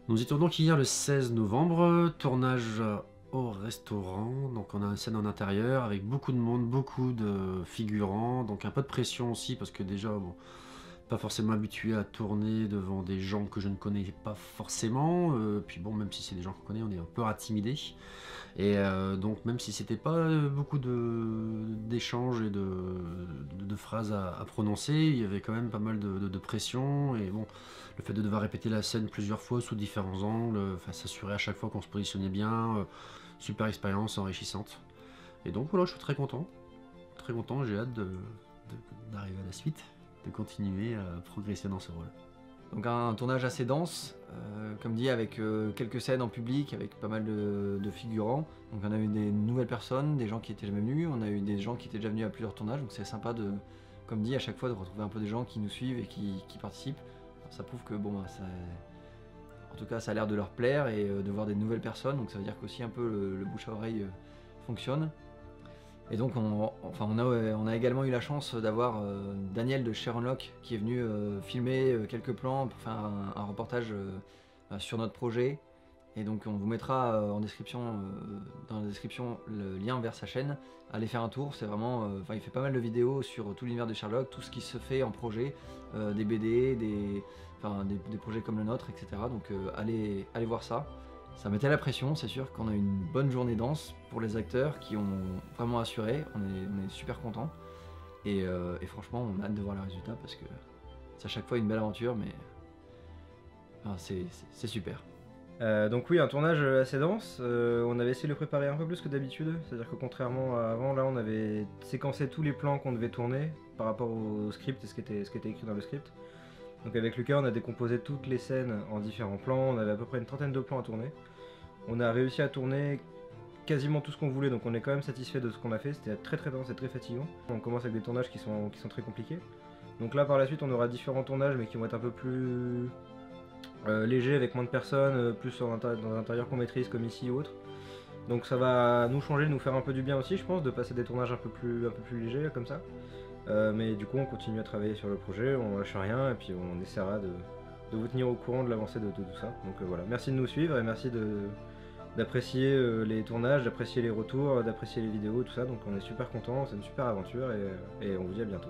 Nous étions donc hier le 16 novembre, tournage au restaurant, donc on a une scène en intérieur avec beaucoup de monde, beaucoup de figurants, donc un peu de pression aussi parce que déjà, bon, pas forcément habitué à tourner devant des gens que je ne connais pas forcément, puis bon, même si c'est des gens qu'on connaît, on est un peu intimidé. Et donc même si c'était pas beaucoup d'échanges et de phrases à prononcer, il y avait quand même pas mal de pression. Et bon, le fait de devoir répéter la scène plusieurs fois sous différents angles, enfin, s'assurer à chaque fois qu'on se positionnait bien, super expérience enrichissante. Et donc voilà, je suis très content, j'ai hâte d'arriver à la suite, de continuer à progresser dans ce rôle. Donc un tournage assez dense, comme dit, avec quelques scènes en public, avec pas mal de figurants. Donc on a eu des nouvelles personnes, des gens qui étaient jamais venus, on a eu des gens qui étaient déjà venus à plusieurs tournages, donc c'est sympa de, comme dit, à chaque fois de retrouver un peu des gens qui nous suivent et qui participent. Alors, ça prouve que bon, bah, en tout cas ça a l'air de leur plaire et de voir des nouvelles personnes, donc ça veut dire qu'aussi un peu le bouche à oreille fonctionne. Et donc on a également eu la chance d'avoir Daniel de Sharonlock qui est venu filmer quelques plans pour faire un reportage sur notre projet. Et donc on vous mettra en description, dans la description le lien vers sa chaîne. Allez faire un tour, c'est vraiment, il fait pas mal de vidéos sur tout l'univers de Sherlock, tout ce qui se fait en projet, des BD, des projets comme le nôtre, etc. Donc allez voir ça. Ça mettait la pression, c'est sûr qu'on a eu une bonne journée dense pour les acteurs qui ont vraiment assuré, on est super contents. Et franchement, on a hâte de voir le résultat parce que c'est à chaque fois une belle aventure, mais enfin, c'est super. Donc oui, un tournage assez dense. On avait essayé de le préparer un peu plus que d'habitude. C'est-à-dire que contrairement à avant, là on avait séquencé tous les plans qu'on devait tourner par rapport au script et ce qui était écrit dans le script. Donc avec Lucas, on a décomposé toutes les scènes en différents plans. On avait à peu près une trentaine de plans à tourner. On a réussi à tourner quasiment tout ce qu'on voulait, donc on est quand même satisfait de ce qu'on a fait. C'était très dense et très fatigant. On commence avec des tournages qui sont très compliqués. Donc là par la suite on aura différents tournages mais qui vont être un peu plus légers avec moins de personnes, plus dans un intérieur qu'on maîtrise comme ici ou autre. Donc ça va nous changer, nous faire un peu du bien aussi je pense, de passer des tournages un peu plus légers comme ça. Mais du coup on continue à travailler sur le projet, on lâche rien et puis on essaiera de vous tenir au courant de l'avancée de tout ça. Donc voilà, merci de nous suivre et merci d'apprécier les tournages, d'apprécier les retours, d'apprécier les vidéos, tout ça. Donc on est super contents, c'est une super aventure et on vous dit à bientôt.